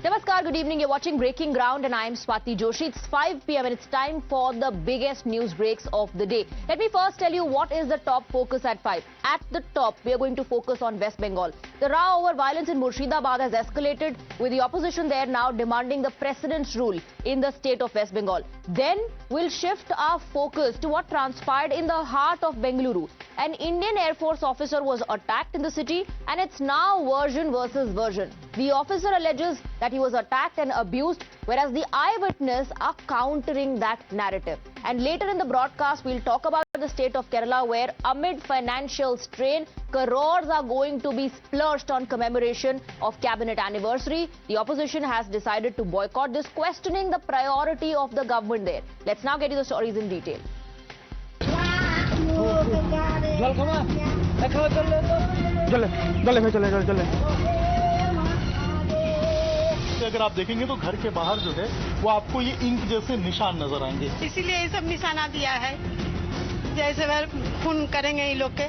Namaskar, good evening. You're watching Breaking Ground and I am Swati Joshi. It's 5 p.m. and it's time for the biggest news breaks of the day. Let me first tell you what is the top focus at 5. At the top, we are going to focus on West Bengal. The row over violence in Murshidabad has escalated, with the opposition there now demanding the precedence rule in the state of West Bengal. Then we'll shift our focus to what transpired in the heart of Bengaluru. An Indian Air Force officer was attacked in the city and it's now version versus version. The officer alleges that he was attacked and abused, whereas the eyewitness are countering that narrative. And later in the broadcast, we'll talk about the state of Kerala, where amid financial strain, crores are going to be splurged on commemoration of cabinet anniversary. The opposition has decided to boycott this, questioning the priority of the government there. Let's now get to the stories in detail. अगर आप देखेंगे तो घर के बाहर जो है वो आपको ये इंक जैसे निशान नजर आएंगे, इसीलिए ये सब निशाना दिया है, जैसे वह खून करेंगे ये लोग के।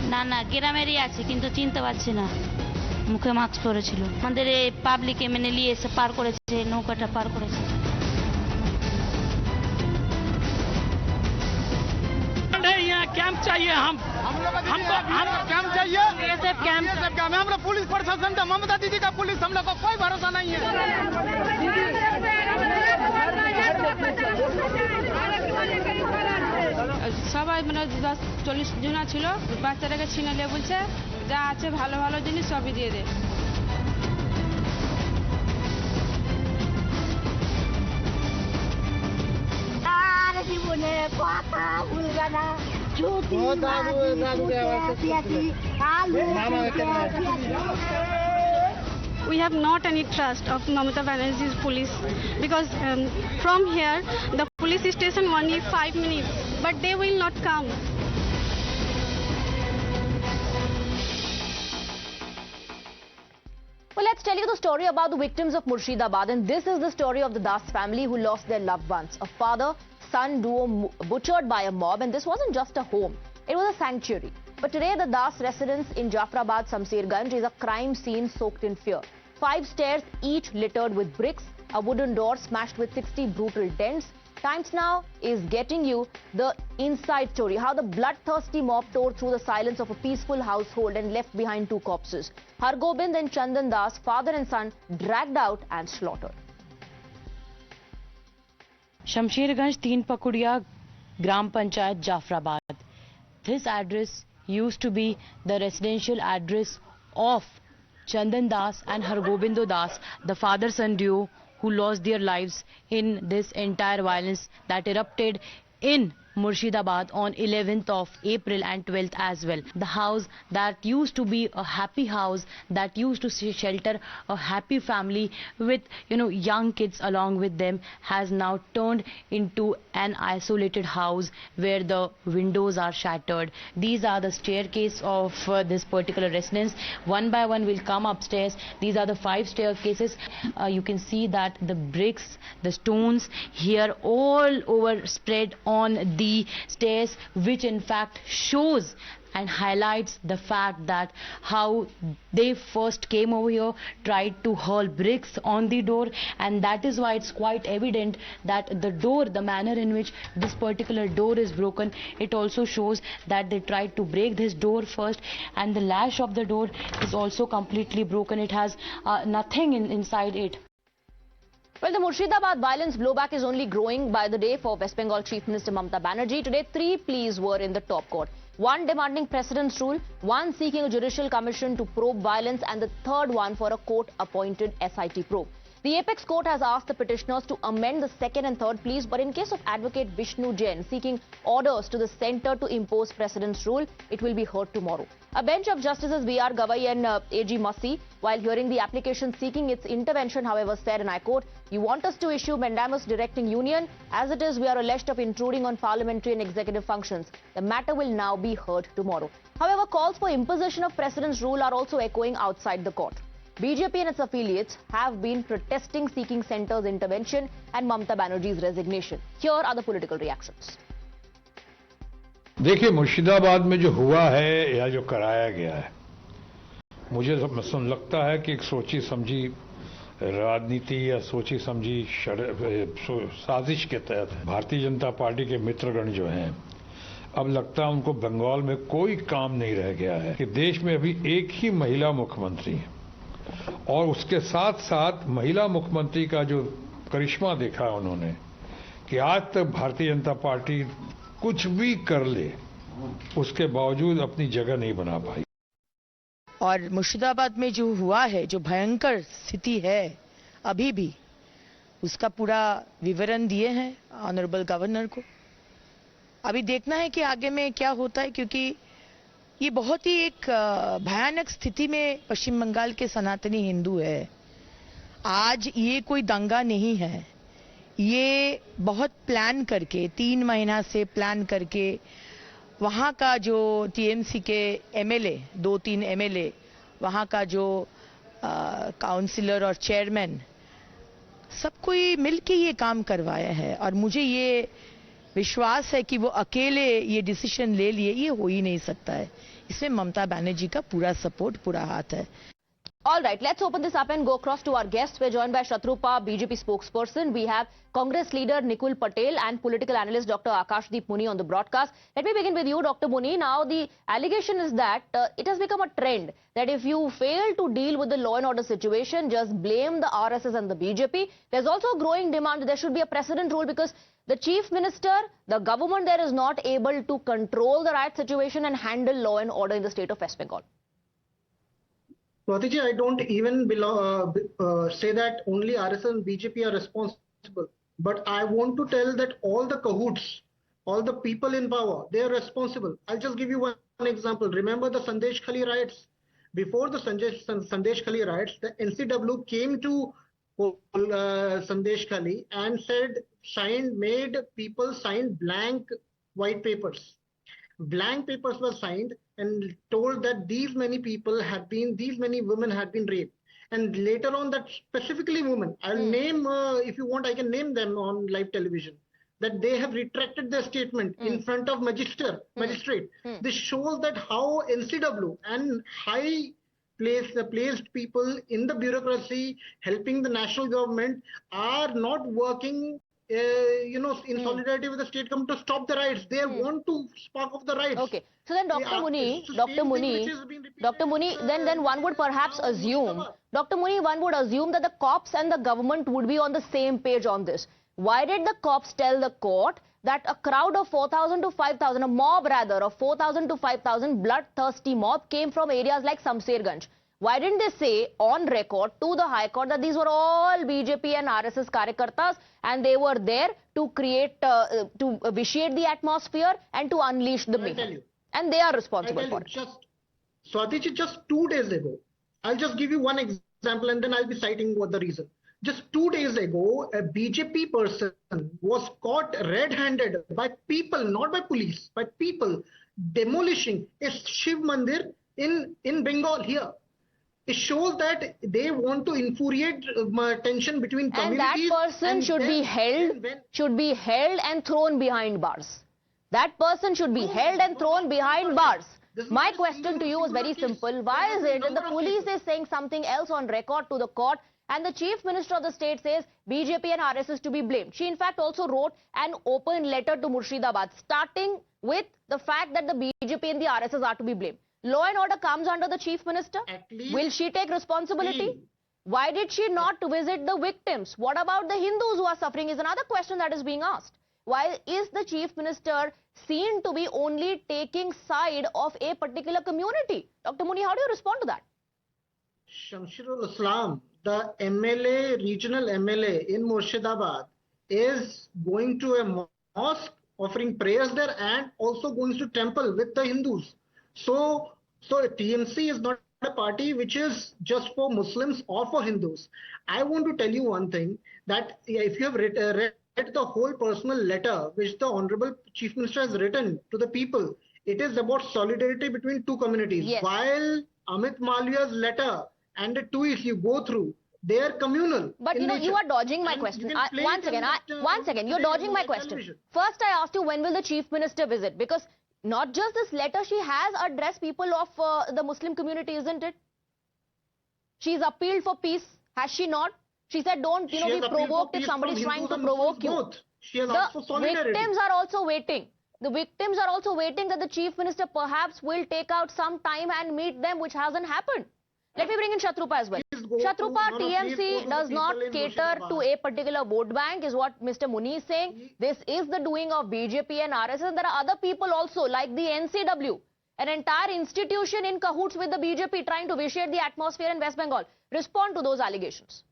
না না গ্রামেরই আছে কিন্তু চিনতে পারছি না মুখে মাস্ক পরেছিল আমাদের এই পাবলিক এমএনএ নিয়ে এসে পার করেছে নৌকাটা পার করেছে यहाँ कैंप चाहिए हमको कैंप चाहिए ये सब कैंप है हम लोग पुलिस प्रशासन का ममता दीदी का पुलिस हम लोग को कोई भरोसा नहीं है সবাই মানে 10-40 জনা ছিল বাচ্চাটাকে ছিনে নিয়ে বলছে যা আছে ভালো ভালো জিনিস সবই দিয়ে দে আর জীবনে কথা ভুলবা না ছুটি We have not any trust of Mamata Banerjee's police because from here the police station only 5 minutes, but they will not come. Well, let's tell you the story about the victims of Murshidabad, and this is the story of the Das family who lost their loved ones. A father-son duo butchered by a mob, and this wasn't just a home, it was a sanctuary. But today the Das residence in Jafrabad, Samsirganj is a crime scene soaked in fear. 5 stairs, each littered with bricks, a wooden door smashed with 60 brutal dents. Times Now is getting you the inside story, how the bloodthirsty mob tore through the silence of a peaceful household and left behind 2 corpses. Hargobind and Chandan Das, father and son, dragged out and slaughtered. Shamsherganj 3 Pakuria gram panchayat Jafrabad. This address used to be the residential address of Chandan Das and Hargobindo Das, the father-son duo who lost their lives in this entire violence that erupted in Murshidabad on 11th of April and 12th as well. The house that used to be a happy house, that used to shelter a happy family with, young kids along with them, has now turned into an isolated house where the windows are shattered. These are the staircase of this particular residence. One by one we'll come upstairs. These are the 5 staircases. You can see that the bricks, the stones here all over spread on the stairs, which in fact shows and highlights the fact that how they first came over here, tried to hurl bricks on the door, and that is why it's quite evident that the door, the manner in which this particular door is broken, it also shows that they tried to break this door first, and the latch of the door is also completely broken. It has nothing inside it. Well, the Murshidabad violence blowback is only growing by the day for West Bengal Chief Minister Mamata Banerjee. Today, 3 pleas were in the top court. 1 demanding precedence rule, 1 seeking a judicial commission to probe violence, and the 3rd one for a court-appointed SIT probe. The apex court has asked the petitioners to amend the 2nd and 3rd pleas, but in case of Advocate Vishnu Jain seeking orders to the centre to impose precedence rule, it will be heard tomorrow. A bench of Justices B.R. Gavai and A.G. Massi, while hearing the application seeking its intervention, however, said, and I quote, "You want us to issue mandamus directing union? As it is, we are alleged of intruding on parliamentary and executive functions. The matter will now be heard tomorrow." However, calls for imposition of precedence rule are also echoing outside the court. BJP and its affiliates have been protesting, seeking centre's intervention and Mamata Banerjee's resignation. Here are the political reactions. देखिए, मुर्शिदाबाद में जो हुआ है या जो कराया गया है, मुझे लगता है कि एक सोची समझी राजनीति या सोची समझी साजिश के तहत भारतीय जनता पार्टी के मित्रगण जो हैं, अब लगता है उनको बंगाल में कोई काम नहीं रह गया है कि देश में अभी एक ही महिला मुख्यमंत्री है और उसके साथ साथ महिला मुख्यमंत्री का जो करिश्मा देखा है उन्होंने कि आज तक भारतीय जनता पार्टी कुछ भी कर ले उसके बावजूद अपनी जगह नहीं बना पाई। और मुर्शिदाबाद में जो हुआ है, जो भयंकर स्थिति है अभी भी, उसका पूरा विवरण दिए हैं ऑनरेबल गवर्नर को। अभी देखना है कि आगे में क्या होता है, क्योंकि ये बहुत ही एक भयानक स्थिति में पश्चिम बंगाल के सनातनी हिंदू है। आज ये कोई दंगा नहीं है, ये बहुत प्लान करके 3 महीना से प्लान करके वहाँ का जो टीएमसी के एमएलए 2-3 एमएलए, वहाँ का जो काउंसिलर और चेयरमैन, सब कोई मिलके ये काम करवाया है। और मुझे ये विश्वास है कि वो अकेले ये डिसीजन ले लिए, ये हो ही नहीं सकता है। इसमें ममता बनर्जी का पूरा सपोर्ट, पूरा हाथ है। All right, let's open this up and go across to our guests. We're joined by Shatorupa, BJP spokesperson. We have Congress leader Nikul Patel and political analyst Dr. Akashdeep Muni on the broadcast. Let me begin with you, Dr. Muni. Now, the allegation is that it has become a trend that if you fail to deal with the law and order situation, just blame the RSS and the BJP. There's also a growing demand that there should be a precedent rule because the chief minister, the government there is not able to control the riot situation and handle law and order in the state of West Bengal. Swati ji, I don't even say that only RSS and BJP are responsible. But I want to tell that all the cahoots, all the people in power, they are responsible. I'll just give you one example. Remember the Sandesh Khali riots? Before the Sandesh Khali riots, the NCW came to Sandesh Khali and made people sign blank white papers. Blank papers were signed and told that these many women had been raped. And later on, that specifically women, I'll name, if you want, I can name them on live television, that they have retracted their statement in front of magistrate. This shows that how NCW and high placed people in the bureaucracy helping the national government are not working in solidarity with the state government to stop the riots. They want to spark off the riots. Okay. So then, Dr. Muni, then one would perhaps assume, Dr. Muni, one would assume that the cops and the government would be on the same page on this. Why did the cops tell the court that a crowd of 4,000 to 5,000, a mob rather of 4,000 to 5,000 bloodthirsty mob came from areas like Samserganj? Why didn't they say on record to the High Court that these were all BJP and RSS Karyakartas and they were there to create, to vitiate the atmosphere and to unleash the mayhem? And they are responsible for it. Swati ji, just 2 days ago, I'll just give you one example and then I'll be citing what the reason. Just 2 days ago, a BJP person was caught red-handed by people, not by police, by people demolishing a Shiv Mandir in Bengal here. It shows that they want to infuriate tension between communities. And that person should be held and thrown behind bars. That person should be held and thrown behind bars. My question to you is very simple. Why is it that the police is saying something else on record to the court and the chief minister of the state says BJP and RSS to be blamed? She in fact also wrote an open letter to Murshidabad starting with the fact that the BJP and the RSS are to be blamed. Law and order comes under the chief minister. Will she take responsibility? Why did she not visit the victims? What about the Hindus who are suffering is another question that is being asked. Why is the chief minister seen to be only taking side of a particular community? Dr. Muni, how do you respond to that? Shamshirul Islam, the MLA, regional MLA in Murshidabad is going to a mosque offering prayers there and also going to temple with the Hindus. So TMC is not a party which is just for Muslims or for Hindus. I want to tell you one thing, that if you have read the whole personal letter which the Honorable Chief Minister has written to the people, it is about solidarity between two communities. Yes. While Amit Malviya's letter and the tweets you go through, they are communal. But you are dodging my question. One second, you're dodging my question. First, I asked you when will the Chief Minister visit? Because not just this letter, she has addressed people of the Muslim community, isn't it? She's appealed for peace, has she not? She said, don't, be provoked if somebody's trying to provoke you. She has asked for solidarity. Victims are also waiting. The victims are also waiting that the Chief Minister perhaps will take out some time and meet them, which hasn't happened. Let me bring in Shatorupa as well. Shatorupa, TMC does not cater to a particular vote bank, is what Mr. Muni is saying. This is the doing of BJP and RSS. And there are other people also, like the NCW, an entire institution in cahoots with the BJP trying to vitiate the atmosphere in West Bengal. Respond to those allegations.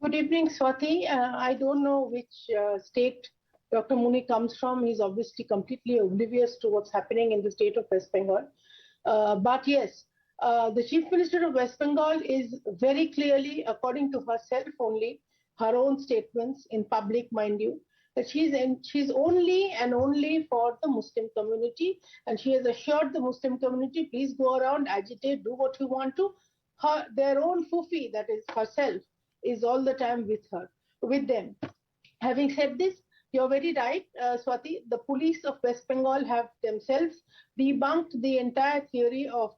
Good evening, Swati. I don't know which state Dr. Muni comes from. He's obviously completely oblivious to what's happening in the state of West Bengal. But yes, the Chief Minister of West Bengal is very clearly, according to herself only, her own statements in public, mind you, that she's only and only for the Muslim community, and she has assured the Muslim community, please go around, agitate, do what you want to. Their own Fufi, that is herself, is all the time with them. Having said this, you're very right, Swati. The police of West Bengal have themselves debunked the entire theory of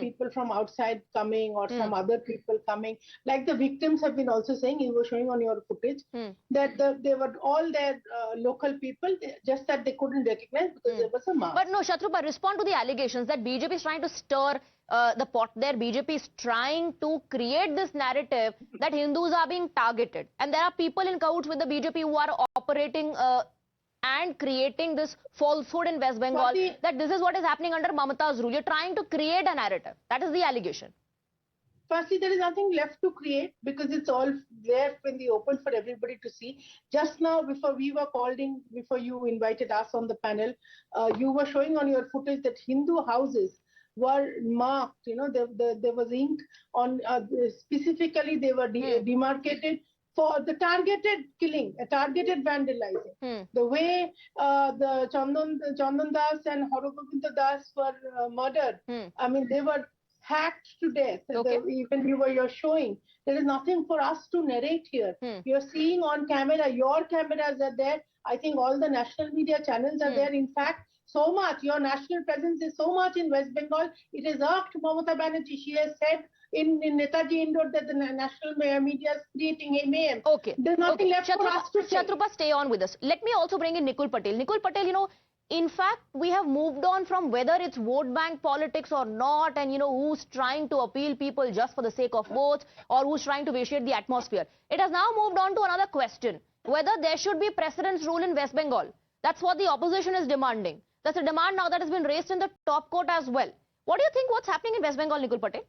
people from outside coming or some other people coming. Like the victims have been also saying, you were showing on your footage, that they were all their local people, just that they couldn't recognize because there was a mask. But no, Shatorupa, respond to the allegations that BJP is trying to stir the pot there. BJP is trying to create this narrative that Hindus are being targeted. And there are people in cahoots with the BJP who are operating and creating this falsehood in West Bengal, that this is what is happening under Mamata's rule. You're trying to create a narrative. That is the allegation. Firstly, there is nothing left to create because it's all there in the open for everybody to see. Just now, before we were called in, before you invited us on the panel, you were showing on your footage that Hindu houses were marked, there was ink on, specifically they were demarcated for the targeted killing, targeted vandalizing. The way the Chandan Das and Horogovinda Das were murdered, I mean, they were hacked to death. Okay. Even you're showing. There is nothing for us to narrate here. You're seeing on camera, your cameras are there. I think all the national media channels are there. In fact, so much, your national presence is so much in West Bengal. It has irked Mamata Banerjee. She has said in Netaji Indoor that the national media is creating a mayhem. Okay. There's nothing left for us to say. Shatorupa, stay on with us. Let me also bring in Nikul Patel. Nikul Patel, in fact, we have moved on from whether it's vote bank politics or not, and who's trying to appeal people just for the sake of votes or who's trying to vitiate the atmosphere. It has now moved on to another question, whether there should be precedence rule in West Bengal. That's what the opposition is demanding. That's a demand now that has been raised in the top court as well. What do you think what's happening in West Bengal, Nikul Patel?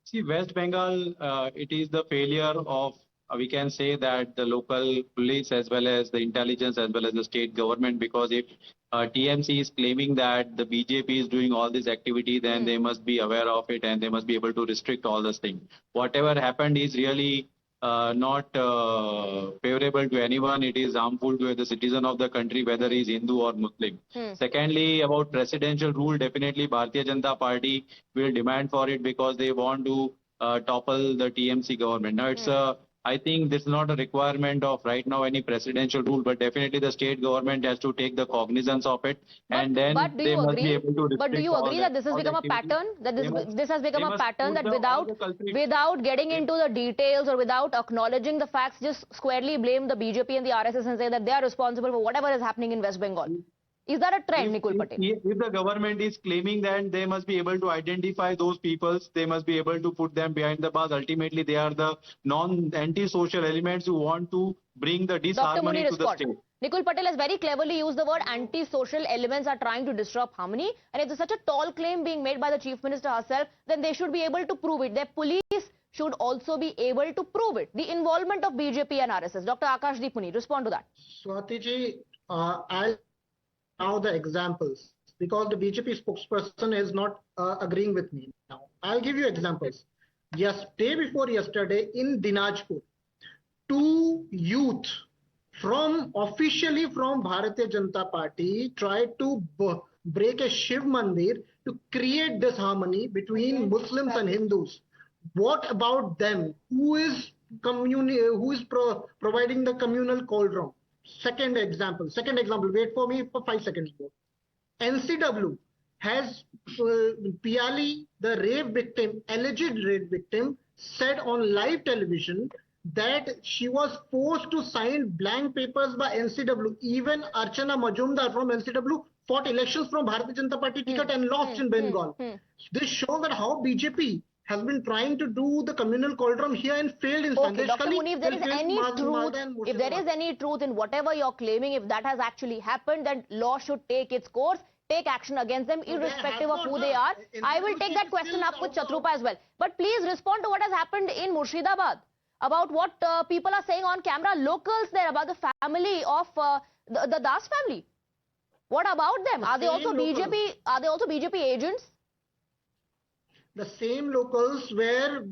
See, West Bengal, it is the failure of, we can say that the local police as well as the intelligence as well as the state government, because if TMC is claiming that the BJP is doing all this activity, then they must be aware of it and they must be able to restrict all this thing. Whatever happened is really not favorable to anyone. It is harmful to the citizen of the country, whether he is Hindu or Muslim. Secondly, about presidential rule, definitely Bharatiya Janata Party will demand for it because they want to topple the TMC government. Now, it's I think this is not a requirement of right now any presidential rule, but definitely the state government has to take the cognizance of it, and then they must be able to restrict. But do you agree that this has become a pattern? That this has become a pattern that without getting into the details or without acknowledging the facts, just squarely blame the BJP and the RSS and say that they are responsible for whatever is happening in West Bengal. Is that a trend, Nikul Patel? If the government is claiming that, they must be able to identify those peoples. They must be able to put them behind the bars. Ultimately, they are the anti-social elements who want to bring the disharmony to the state. Nikul Patel has very cleverly used the word anti-social elements are trying to disrupt harmony. And if there's such a tall claim being made by the Chief Minister herself, then they should be able to prove it. Their police should also be able to prove it. The involvement of BJP and RSS. Dr. Akashdeep Muni, respond to that. Swati ji, I'll now the examples, because the BJP spokesperson is not agreeing with me now. I'll give you examples. Day before yesterday in Dinajpur, 2 youth officially from Bharatiya Janata Party tried to break a Shiv Mandir to create this harmony between Muslims and Hindus. What about them? Who is providing the communal cauldron? Second example, wait for me for 5 seconds more. NCW has Piali, the rape victim, alleged rape victim, said on live television that she was forced to sign blank papers by NCW. Even Archana Majumdar from NCW fought elections from Bharatiya Janata Party ticket and lost in Bengal. This shows that how BJP has been trying to do the communal cauldron here and failed in Okay, Sandesh Dr. Khali. Muni, if there is any truth, if there is Murshidabad. any truth in whatever you're claiming, if that has actually happened, then law should take its course, take action against them, irrespective of who they are. I will take that question up with Shatorupa as well. But please respond to what has happened in Murshidabad, about what people are saying on camera, locals there, about the family of the Das family. What about them? Are they also BJP? Are they also BJP agents? The same locals were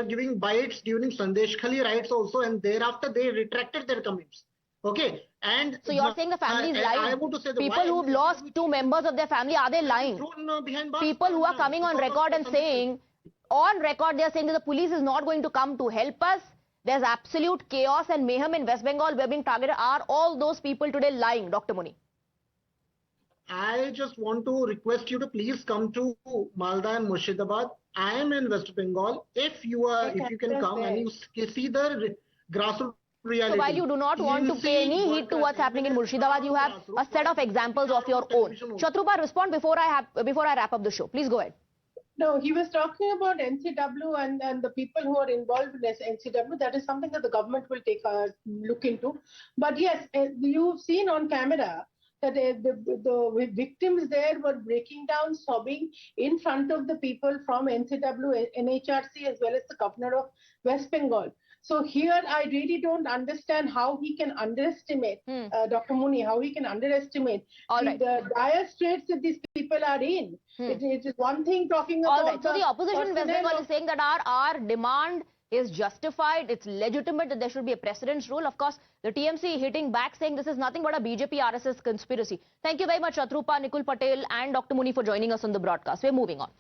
giving bites during Sandesh Khali riots also, and thereafter they retracted their comments. Okay, and so you're saying the family is lying? I want to say people who've lost 2 members of their family, are they lying? People who are coming on record and saying, they're saying that the police is not going to come to help us. There's absolute chaos and mayhem in West Bengal. We're being targeted. Are all those people today lying, Dr. Muni? I just want to request you to please come to Malda and Murshidabad. I am in West Bengal. If you can come and you see the grassroots reality. So while you do not want to pay any heed to what's happening in Murshidabad, you have a set of examples of your own. Shatorupa, respond before I wrap up the show. Please go ahead. No, he was talking about NCW and the people who are involved in NCW. That is something that the government will take a look into. But yes, you've seen on camera that the victims there were breaking down, sobbing in front of the people from NCW, NHRC, as well as the governor of West Bengal. So here I really don't understand how he can underestimate, Dr. Muni, how he can underestimate the dire straits that these people are in. It is one thing talking about... All right, so the opposition in West Bengal is saying that our demand is justified, it's legitimate that there should be a precedence rule. Of course, the TMC hitting back saying this is nothing but a BJP RSS conspiracy. Thank you very much, Shatorupa, Nikul Patel and Dr. Muni for joining us on the broadcast. We're moving on.